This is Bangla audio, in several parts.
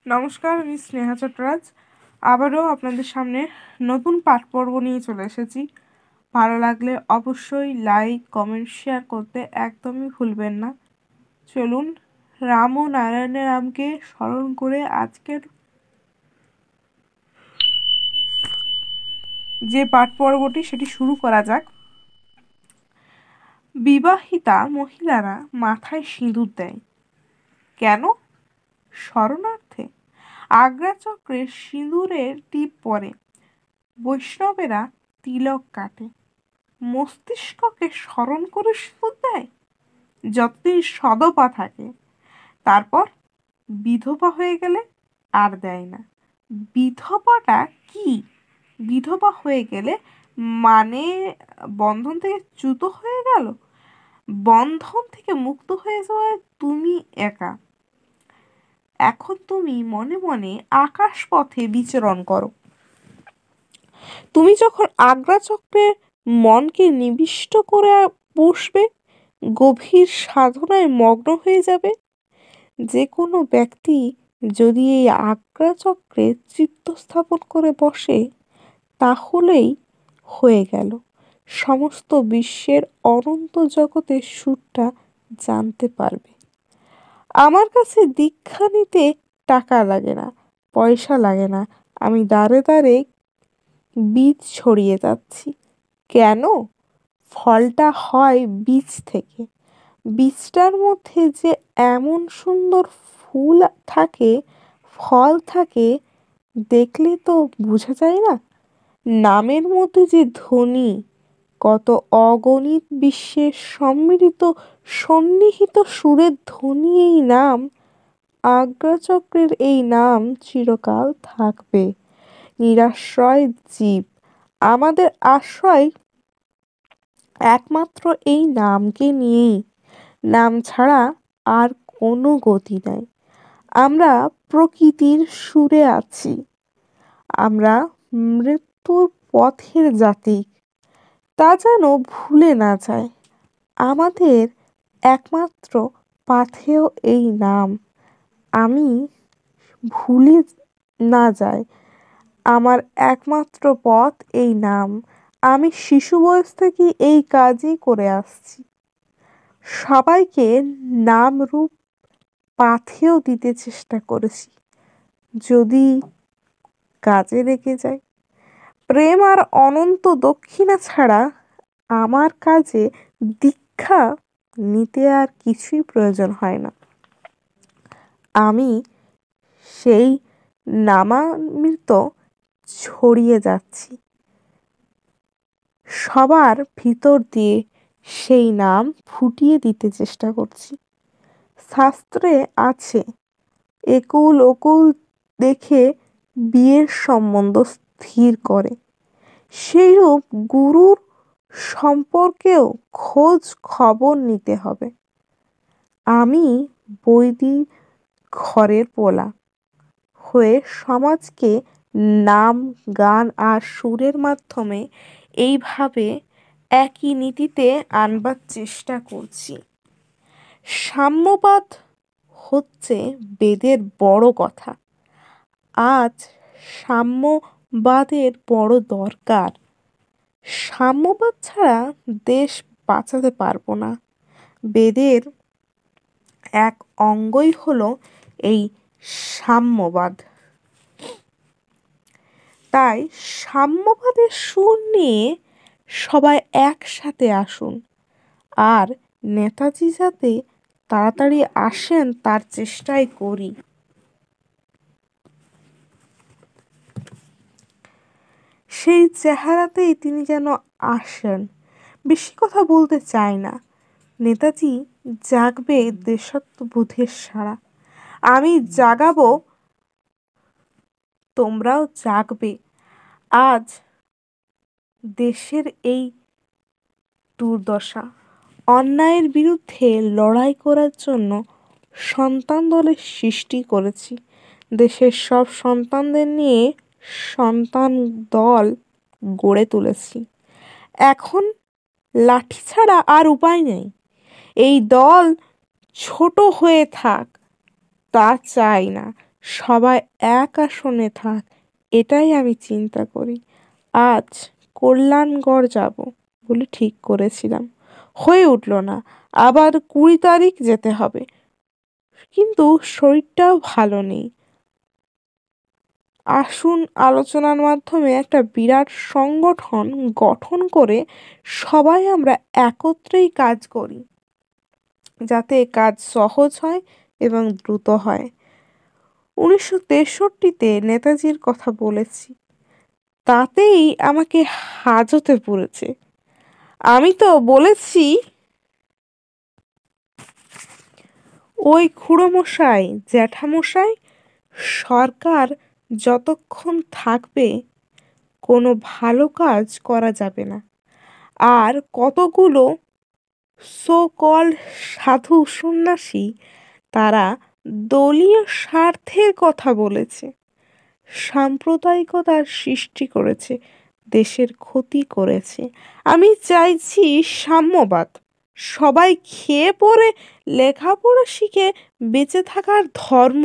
নমস্কার, আমি স্নেহা চট্টরাজ। আবারও আপনাদের সামনে নতুন পাঠ পর্ব নিয়ে চলে এসেছি। ভালো লাগলে অবশ্যই লাইক, কমেন্ট, শেয়ার করতে একদমই ভুলবেন না। চলুন রাম ও নারায়ণের রামকে স্মরণ করে আজকের যে পাঠ পর্বটি সেটি শুরু করা যাক। বিবাহিতা মহিলারা মাথায় সিঁদুর দেয় কেন? শরণার্থে। আগ্রাচক্রে সিঁদুরের টিপ পরে, বৈষ্ণবেরা তিলক কাটে, মস্তিষ্ককে স্মরণ করে সিঁদুর দেয় যতদিন সদপা থাকে। তারপর বিধবা হয়ে গেলে আর দেয় না। বিধবাটা কি? বিধবা হয়ে গেলে মানে বন্ধন থেকে চ্যুত হয়ে গেল? বন্ধন থেকে মুক্ত হয়ে যাওয়ায় তুমি একা। এখন তুমি মনে মনে আকাশ পথে বিচরণ করো। তুমি যখন আগ্রাচক্রে মনকে নিবিষ্ট করে বসবে, গভীর সাধনায় মগ্ন হয়ে যাবে। যে কোনো ব্যক্তি যদি এই আগ্রাচক্রে চিত্ত স্থাপন করে বসে, তাহলেই হয়ে গেল। সমস্ত বিশ্বের অনন্ত জগতের সুরটা জানতে পারবে। আমার কাছে দীক্ষা নিতে টাকা লাগে না, পয়সা লাগে না। আমি দাঁড়ে দাঁড়ে বীজ ছড়িয়ে যাচ্ছি। কেন? ফলটা হয় বীজ থেকে। বীজটার মধ্যে যে এমন সুন্দর ফুল থাকে, ফল থাকে, দেখলে তো বোঝা যায় না। নামের মধ্যে যে ধ্বনি, কত অগণিত বিশ্বের সম্মিলিত সন্নিহিত সুরের ধ্বনি এই নাম। আগ্রাচক্রের এই নাম চিরকাল থাকবে। নিরাশ্রয় জীব, আমাদের আশ্রয় একমাত্র এই নামকে নিয়েই। নাম ছাড়া আর কোনো গতি নাই। আমরা প্রকৃতির সুরে আছি। আমরা মৃত্যুর পথের জাতি, তা যেন ভুলে না যায়। আমাদের একমাত্র পাথেয় এই নাম। আমি ভুলে না যাই, আমার একমাত্র পথ এই নাম। আমি শিশু বয়স থেকে এই কাজই করে আসছি। সবাইকে নাম রূপ পাথেয় দিতে চেষ্টা করেছি। যদি কাজে লেগে যায়, প্রেম আর অনন্ত দক্ষিণা ছাড়া আমার কাজে দীক্ষা নিতে আর কিছুই প্রয়োজন হয় না। আমি সেই নামামৃত ছড়িয়ে যাচ্ছি সবার ভিতর দিয়ে, সেই নাম ফুটিয়ে দিতে চেষ্টা করছি। শাস্ত্রে আছে, একুল ওকুল দেখে বিয়ের সম্বন্ধ স্থির করে। সেইরূপ গুরুর সম্পর্কেও খোঁজ খবর নিতে হবে। আমি বৈদিক ঘরের পোলা হয়ে সমাজকে নাম, গান আর সুরের মাধ্যমে এইভাবে একই নীতিতে আনবার চেষ্টা করছি। সাম্যবাদ হচ্ছে বেদের বড় কথা। আজ সাম্যবাদের বড় দরকার। সাম্যবাদ ছাড়া দেশ বাঁচাতে পারবো না। বেদের এক অঙ্গই হলো এই সাম্যবাদ। তাই সাম্যবাদের সুর নিয়ে সবাই একসাথে আসুন। আর নেতাজি যাতে তাড়াতাড়ি আসেন তার চেষ্টাই করি। সেই চেহারাতেই তিনি যেন আসেন। বেশি কথা বলতে চাই না। নেতাজি জাগবে দেশাত্মবোধের সারা। আমি জাগাবো, তোমরাও জাগবে। আজ দেশের এই দুর্দশা, অন্যায়ের বিরুদ্ধে লড়াই করার জন্য সন্তান দলের সৃষ্টি করেছি। দেশের সব সন্তানদের নিয়ে সন্তান দল গড়ে তুলেছি। এখন লাঠি ছাড়া আর উপায় নেই। এই দল ছোট হয়ে থাক তা চাই না। সবাই এক আসনে থাক, এটাই আমি চিন্তা করি। আজ কল্যাণগড় যাব বলে ঠিক করেছিলাম, হয়ে উঠল না। আবার 20 তারিখ যেতে হবে, কিন্তু শরীরটাও ভালো নেই। আসুন আলোচনার মাধ্যমে একটা বিরাট সংগঠন গঠন করে সবাই আমরা একত্রেই কাজ করি, যাতে কাজ সহজ হয় এবং দ্রুত হয়। 1963-তে নেতাজির কথা বলেছি, তাতেই আমাকে হাজতে পড়েছে। আমি তো বলেছি, ওই খুড়োমশাই, জ্যাঠামশাই, সরকার যতক্ষণ থাকবে কোনো ভালো কাজ করা যাবে না। আর কতগুলো সো কল্ড সাধু সন্ন্যাসী, তারা দলীয় স্বার্থের কথা বলেছে, সাম্প্রদায়িকতার সৃষ্টি করেছে, দেশের ক্ষতি করেছে। আমি চাইছি সাম্যবাদ, সবাই খেয়ে পড়ে লেখাপড়া শিখে বেঁচে থাকার ধর্ম।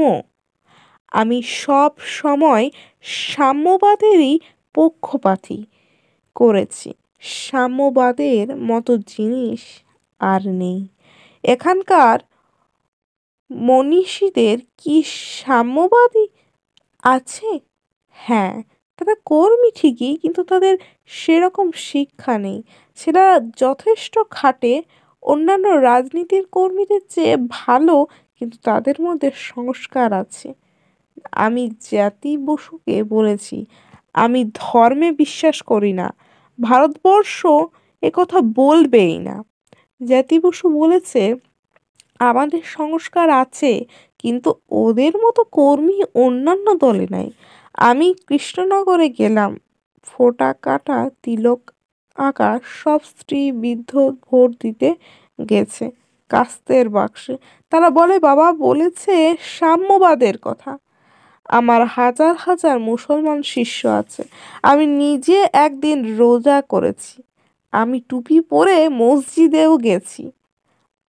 আমি সব সময় সাম্যবাদেরই পক্ষপাতী করেছি। সাম্যবাদের মতো জিনিস আর নেই। এখানকার মনীষীদের কি সাম্যবাদী আছে? হ্যাঁ, তারা কর্মী ঠিকই, কিন্তু তাদের সেরকম শিক্ষা নেই। সেটা যথেষ্ট খাটে, অন্যান্য রাজনীতির কর্মীদের চেয়ে ভালো, কিন্তু তাদের মধ্যে সংস্কার আছে। আমি জ্যোতি বসুকে বলেছি, আমি ধর্মে বিশ্বাস করি না, ভারতবর্ষ একথা বলবেই না। জ্যোতি বসু বলেছে, আমাদের সংস্কার আছে, কিন্তু ওদের মতো কর্মী অন্যান্য দলে নাই। আমি কৃষ্ণনগরে গেলাম, ফোঁটা কাটা, তিলক আঁকা সব স্ত্রী বৃদ্ধ ভোট দিতে গেছে কাস্তের বাক্সে। তারা বলে, বাবা বলেছে সাম্যবাদের কথা। আমার হাজার হাজার মুসলমান শিষ্য আছে, আমি নিজে একদিন রোজা করেছি, আমি টুপি পরে মসজিদেও গেছি।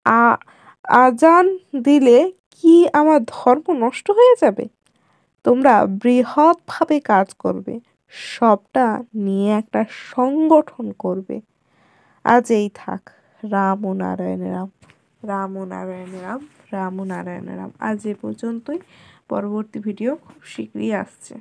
আ আজান দিলে কি আমার ধর্ম নষ্ট হয়ে যাবে? তোমরা বৃহৎভাবে কাজ করবে, সবটা নিয়ে একটা সংগঠন করবে। আজ এই থাক। রাম ও নারায়ণ রাম, রাম ও নারায়ণ রাম, রাম ও নারায়ণ রাম। আজ এ পর্যন্তই। পরবর্তী ভিডিও খুব শীঘ্রই আসছে।